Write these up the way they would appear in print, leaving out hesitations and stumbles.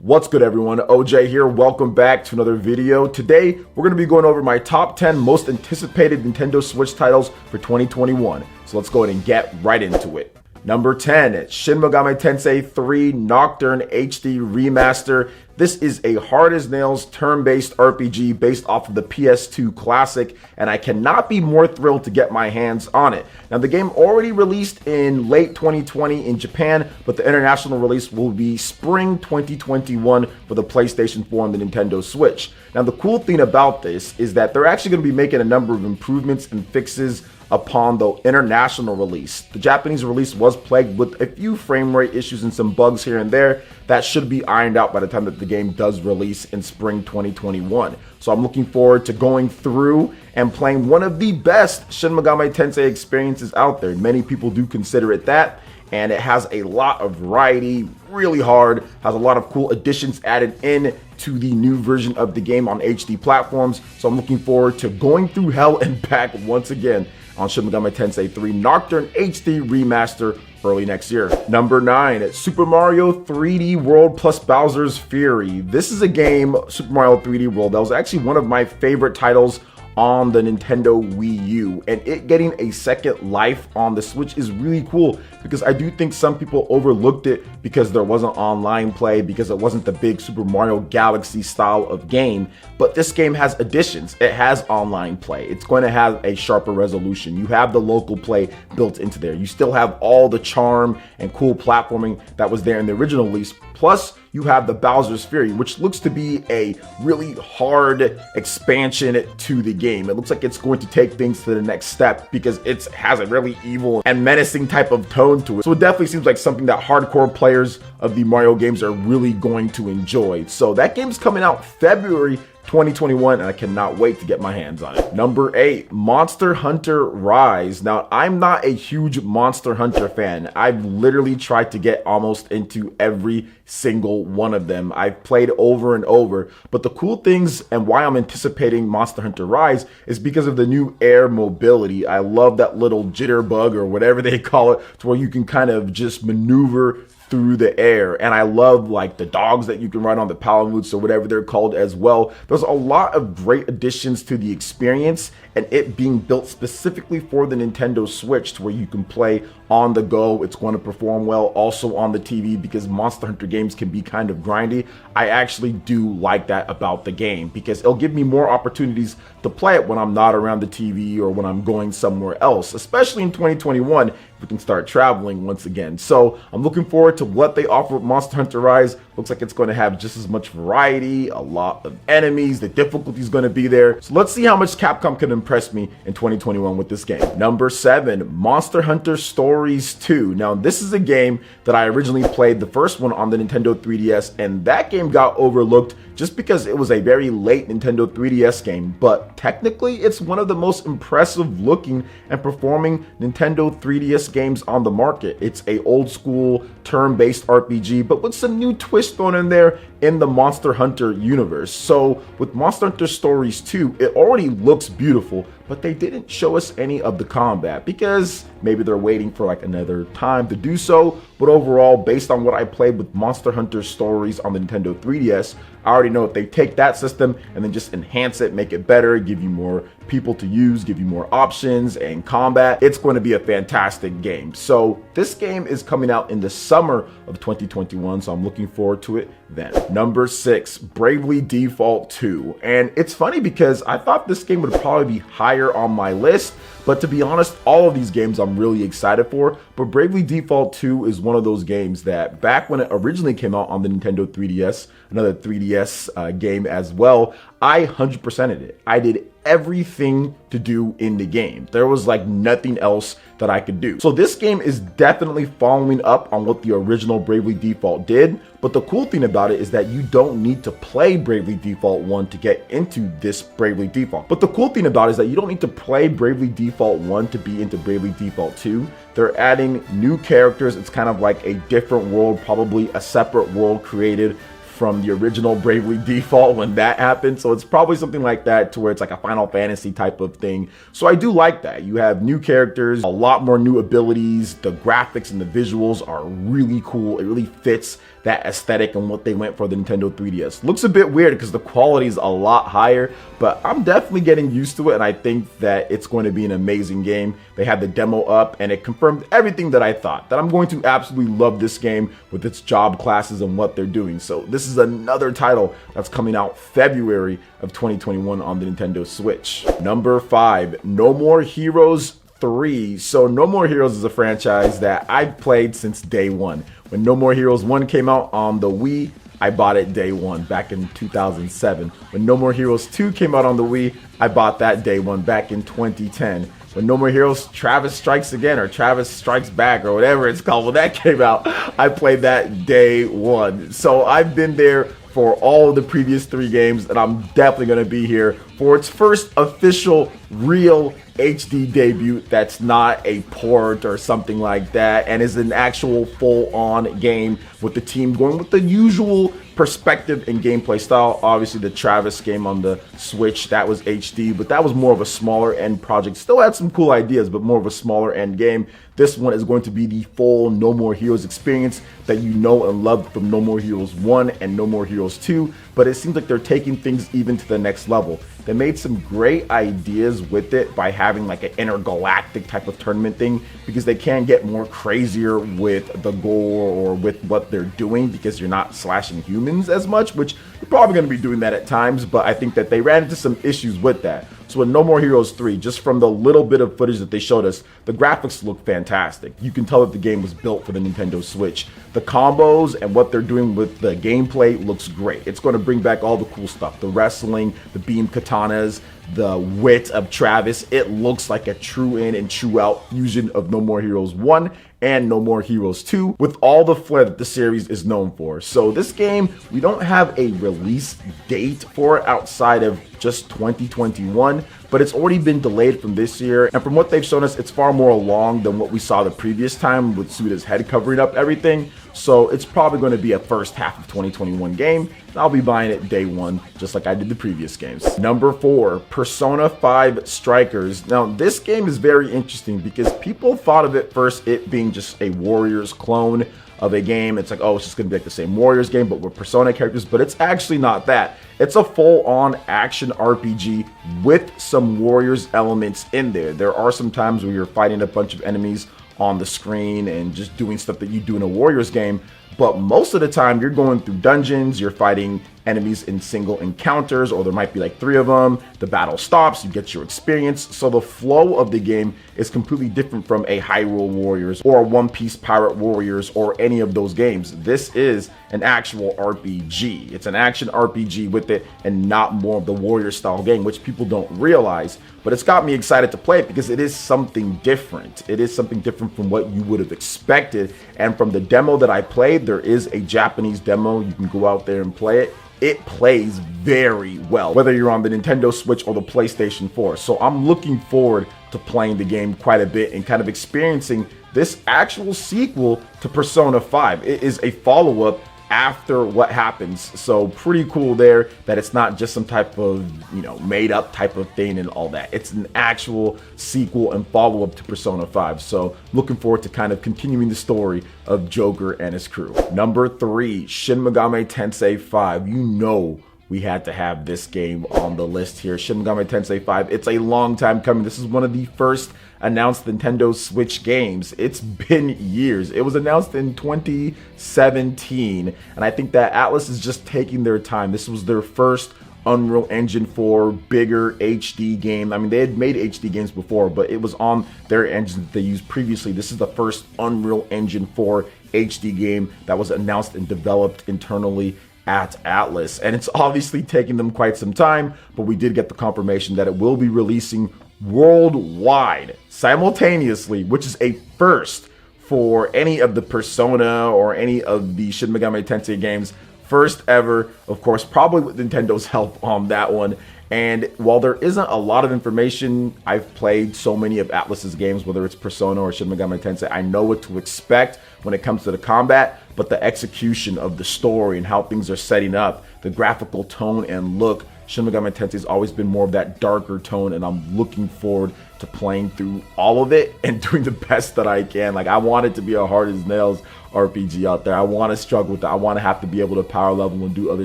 What's good, everyone? OJ here. Welcome back to another video. Today, we're going to be going over my top 10 most anticipated Nintendo Switch titles for 2021. So let's go ahead and get right into it. Number 10, Shin Megami Tensei 3 Nocturne HD Remaster. This is a hard-as-nails turn-based RPG based off of the PS2 classic, and I cannot be more thrilled to get my hands on it. Now, the game already released in late 2020 in Japan, but the international release will be spring 2021 for the PlayStation 4 and the Nintendo Switch. Now, the cool thing about this is that they're actually going to be making a number of improvements and fixes upon the international release. The Japanese release was plagued with a few frame rate issues and some bugs here and there that should be ironed out by the time that the game does release in spring 2021. So I'm looking forward to going through and playing one of the best Shin Megami Tensei experiences out there. Many people do consider it that, and it has a lot of variety, really hard, has a lot of cool additions added in to the new version of the game on HD platforms. So I'm looking forward to going through hell and back once again on Shin Megami Tensei 3 Nocturne HD Remaster early next year. Number 9, Super Mario 3D World plus Bowser's Fury. This is a game, Super Mario 3D World, that was actually one of my favorite titles on the Nintendo Wii U, and it getting a second life on the Switch is really cool because I do think some people overlooked it because there wasn't online play, because it wasn't the big Super Mario Galaxy style of game. But this game has additions. It has online play. It's going to have a sharper resolution. You have the local play built into there. You still have all the charm and cool platforming that was there in the original release. Plus, you have the Bowser's Fury, which looks to be a really hard expansion to the game. It looks like it's going to take things to the next step because it has a really evil and menacing type of tone to it. So it definitely seems like something that hardcore players of the Mario games are really going to enjoy. So that game's coming out February 2021, and I cannot wait to get my hands on it. Number 8, Monster Hunter Rise. Now, I'm not a huge Monster Hunter fan. I've literally tried to get almost into every single one of them. I've played over and over, but the cool things and why I'm anticipating Monster Hunter Rise is because of the new air mobility. I love that little jitterbug or whatever they call it, to where you can kind of just maneuver through the air. And I love like the dogs that you can ride on, the Palamutes or whatever they're called as well. There's a lot of great additions to the experience, and it being built specifically for the Nintendo Switch to where you can play on the go. It's going to perform well also on the TV because Monster Hunter games can be kind of grindy. I actually do like that about the game because it'll give me more opportunities to play it when I'm not around the TV or when I'm going somewhere else, especially in 2021 if we can start traveling once again. So I'm looking forward to what they offer with Monster Hunter Rise. Looks like it's going to have just as much variety, a lot of enemies, the difficulty is going to be there. So let's see how much Capcom can impress me in 2021 with this game. Number 7, Monster Hunter Stories 2. Now, this is a game that I originally played, the first one on the Nintendo 3DS, and that game got overlooked just because it was a very late Nintendo 3DS game, but technically it's one of the most impressive looking and performing Nintendo 3DS games on the market. It's a old school turn-based RPG, but with some new twists thrown in there in the Monster Hunter universe. So with Monster Hunter Stories 2, it already looks beautiful, but they didn't show us any of the combat because maybe they're waiting for like another time to do so. But overall, based on what I played with Monster Hunter Stories on the Nintendo 3DS, I already know if they take that system and then just enhance it, make it better, give you more people to use, give you more options and combat, it's going to be a fantastic game. So this game is coming out in the summer of 2021, so I'm looking forward to it then. Number 6, Bravely Default 2. And it's funny because I thought this game would probably be higher on my list, but to be honest, all of these games I'm really excited for. But Bravely Default 2 is one of those games that back when it originally came out on the Nintendo 3DS, another 3DS game as well, I 100%ed it. I did everything to do in the game. There was like nothing else that I could do. So this game is definitely following up on what the original Bravely Default did, but the cool thing about it is that you don't need to play Bravely Default 1 to get into this Bravely Default. But the cool thing about it is that you don't need to play Bravely Default 1 to be into Bravely Default 2. They're adding new characters. It's kind of like a different world, probably a separate world created from the original Bravely Default when that happened. So it's probably something like that, to where it's like a Final Fantasy type of thing. So I do like that. You have new characters, a lot more new abilities. The graphics and the visuals are really cool. It really fits that aesthetic and what they went for the Nintendo 3DS. Looks a bit weird because the quality is a lot higher, but I'm definitely getting used to it, and I think that it's going to be an amazing game. They had the demo up and it confirmed everything that I thought, that I'm going to absolutely love this game with its job classes and what they're doing. So this is another title that's coming out February of 2021 on the Nintendo Switch. Number 5, No More Heroes 3. So No More Heroes is a franchise that I've played since day one. When No More Heroes 1 came out on the Wii, I bought it day one back in 2007. When No More Heroes 2 came out on the Wii, I bought that day one back in 2010. When No More Heroes Travis Strikes Again, or Travis Strikes Back, or whatever it's called, when that came out, I played that day one. So I've been there for all of the previous 3 games, and I'm definitely going to be here for its first official real HD debut that's not a port or something like that, and is an actual full-on game with the team going with the usual perspective and gameplay style. Obviously the Travis game on the Switch, that was HD, but that was more of a smaller end project. Still had some cool ideas, but more of a smaller end game. This one is going to be the full No More Heroes experience that you know and love from No More Heroes 1 and No More Heroes 2, but it seems like they're taking things even to the next level. They made some great ideas with it by having like an intergalactic type of tournament thing, because they can get more crazier with the gore or with what they're doing, because you're not slashing humans as much, which you're probably going to be doing that at times, but I think that they ran into some issues with that. So in No More Heroes 3, just from the little bit of footage that they showed us, the graphics look fantastic. You can tell that the game was built for the Nintendo Switch. The combos and what they're doing with the gameplay looks great. It's going to bring back all the cool stuff. The wrestling, the beam katanas, the wit of Travis. It looks like a true in and true out fusion of No More Heroes 1 and No More Heroes 2, with all the flair that the series is known for. So this game, we don't have a release date for it outside of just 2021, but it's already been delayed from this year, and from what they've shown us, it's far more along than what we saw the previous time with Suda's head covering up everything. So it's probably going to be a first half of 2021 game, and I'll be buying it day one, just like I did the previous games. Number 4, Persona 5 Strikers. Now this game is very interesting because people thought of it first it being just a Warriors clone of a game. It's like, oh, it's just gonna be like the same Warriors game but with Persona characters, but it's actually not that. It's a full-on action RPG with some Warriors elements in there. There are some times where you're fighting a bunch of enemies on the screen and just doing stuff that you do in a Warriors game, but most of the time you're going through dungeons, you're fighting enemies in single encounters, or there might be like 3 of them. The battle stops, you get your experience. So the flow of the game is completely different from a Hyrule Warriors or a One Piece Pirate Warriors or any of those games. This is an actual RPG. It's an action RPG with it and not more of the Warrior style game, which people don't realize. But it's got me excited to play it because it is something different. It is something different from what you would have expected. And from the demo that I played, there is a Japanese demo. You can go out there and play it. It plays very well, whether you're on the Nintendo Switch or the PlayStation 4. So I'm looking forward to playing the game quite a bit and kind of experiencing this actual sequel to Persona 5. It is a follow-up after what happens. So pretty cool there that it's not just some type of, you know, made up type of thing and all that. It's an actual sequel and follow up to Persona 5. So looking forward to kind of continuing the story of Joker and his crew. Number 3, Shin Megami Tensei 5. You know we had to have this game on the list here. Shin Megami Tensei 5. It's a long time coming. This is one of the first announced Nintendo Switch games. It's been years. It was announced in 2017, and I think that Atlus is just taking their time. This was their first Unreal Engine 4 bigger HD game. I mean, they had made HD games before, but it was on their engine that they used previously. This is the first Unreal Engine 4 HD game that was announced and developed internally at Atlus, and it's obviously taking them quite some time, but we did get the confirmation that it will be releasing worldwide simultaneously, which is a first for any of the Persona or any of the Shin Megami Tensei games. First ever, of course, probably with Nintendo's help on that one. And while there isn't a lot of information, I've played so many of Atlus's games, whether it's Persona or Shin Megami Tensei, I know what to expect when it comes to the combat. but the execution of the story and how things are setting up, the graphical tone and look, Shin Megami Tensei has always been more of that darker tone, and I'm looking forward to playing through all of it and doing the best that I can. Like, I want it to be a hard as nails RPG out there. I want to struggle with it. I want to have to be able to power level and do other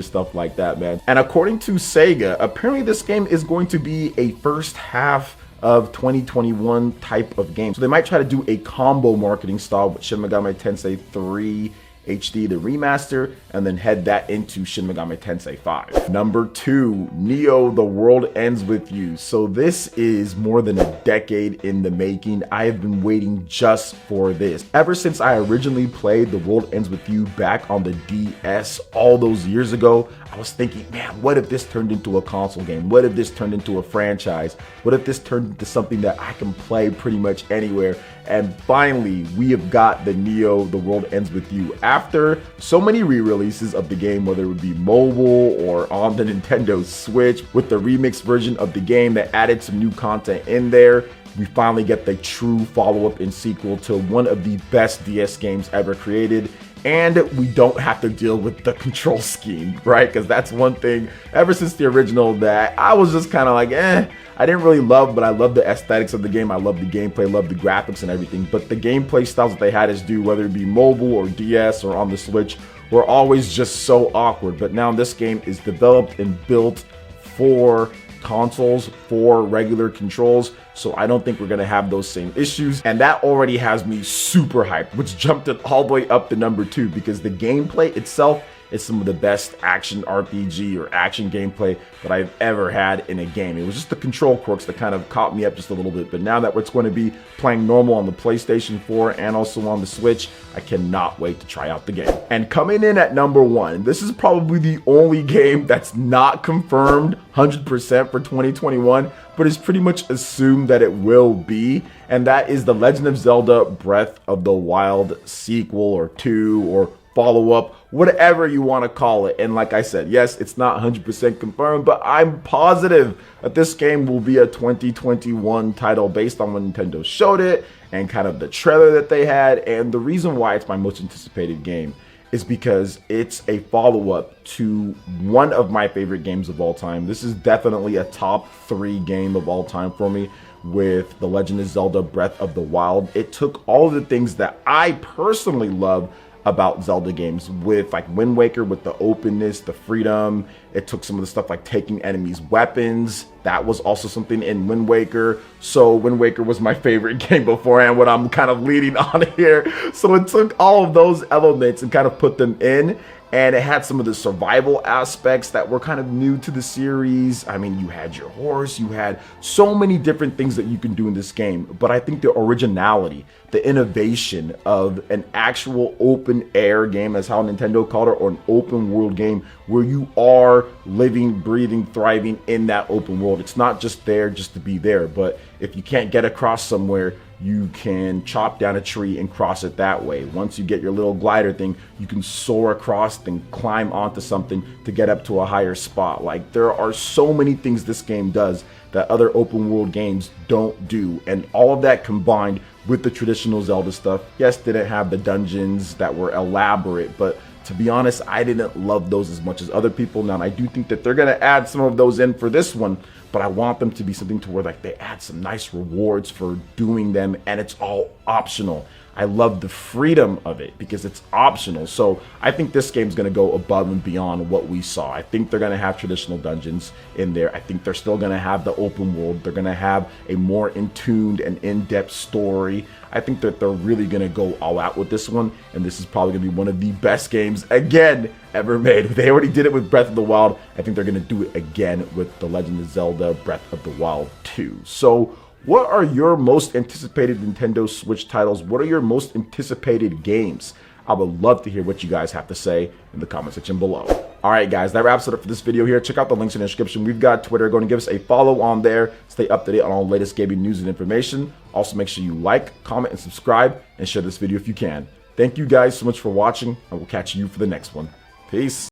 stuff like that, man. And according to Sega, apparently this game is going to be a first half of 2021 type of game. So they might try to do a combo marketing style with Shin Megami Tensei 3 HD, the remaster, and then head that into Shin Megami Tensei 5. Number 2, Neo: The World Ends With You. So this is more than a decade in the making. I have been waiting just for this. Ever since I originally played The World Ends With You back on the DS all those years ago, I was thinking, man, what if this turned into a console game? What if this turned into a franchise? What if this turned into something that I can play pretty much anywhere? And finally, we have got the Neo: The World Ends With You. After so many re-releases of the game, whether it would be mobile or on the Nintendo Switch, with the remixed version of the game that added some new content in there, we finally get the true follow-up and sequel to one of the best DS games ever created. And we don't have to deal with the control scheme, right? Because that's one thing ever since the original that I was just kind of like, I didn't really love, but I love the aesthetics of the game. I love the gameplay, love the graphics and everything. But the gameplay styles that they had us do, whether it be mobile or DS or on the Switch, were always just so awkward. But now this game is developed and built for consoles, for regular controls, so I don't think we're gonna have those same issues, and that already has me super hyped, which jumped it all the way up to number 2, because the gameplay itself is some of the best action RPG or action gameplay that I've ever had in a game. It was just the control quirks that kind of caught me up just a little bit, but now that it's going to be playing normal on the PlayStation 4 and also on the Switch, I cannot wait to try out the game. And coming in at number 1, this is probably the only game that's not confirmed 100% for 2021, but is pretty much assumed that it will be, and that is The Legend of Zelda Breath of the Wild sequel or 2 or follow-up, whatever you want to call it. And like I said, yes, it's not 100% confirmed, but I'm positive that this game will be a 2021 title based on when Nintendo showed it and kind of the trailer that they had. And the reason why it's my most anticipated game is because it's a follow-up to one of my favorite games of all time. This is definitely a top 3 game of all time for me with The Legend of Zelda Breath of the Wild. It took all of the things that I personally love about Zelda games, with like Wind Waker, with the openness, the freedom. It took some of the stuff like taking enemies' weapons. That was also something in Wind Waker. So Wind Waker was my favorite game beforehand, what I'm kind of leading on here. So it took all of those elements and kind of put them in. And it had some of the survival aspects that were kind of new to the series. I mean, you had your horse, you had so many different things that you can do in this game. But I think the originality, the innovation of an actual open air game, as how Nintendo called it, or an open world game where you are living, breathing, thriving in that open world. It's not just there just to be there, but if you can't get across somewhere, you can chop down a tree and cross it that way. Once you get your little glider thing, you can soar across and climb onto something to get up to a higher spot. Like, there are so many things this game does that other open world games don't do, and all of that combined with the traditional Zelda stuff. Yes, didn't have the dungeons that were elaborate, but to be honest, I didn't love those as much as other people. Now, I do think that they're gonna add some of those in for this one, but I want them to be something to where like they add some nice rewards for doing them, and it's all optional. I love the freedom of it because it's optional. So I think this game's going to go above and beyond what we saw. I think they're going to have traditional dungeons in there. I think they're still going to have the open world. They're going to have a more in-tuned and in-depth story. I think that they're really going to go all out with this one, and this is probably going to be one of the best games, again, ever made. They already did it with Breath of the Wild. I think they're going to do it again with The Legend of Zelda Breath of the Wild 2. So what are your most anticipated Nintendo Switch titles? What are your most anticipated games? I would love to hear what you guys have to say in the comment section below. All right, guys, that wraps it up for this video here. Check out the links in the description. We've got Twitter. Go and give us a follow on there. Stay up to date on all the latest gaming news and information. Also, make sure you like, comment, and subscribe, and share this video if you can. Thank you guys so much for watching, and we'll catch you for the next one. Peace.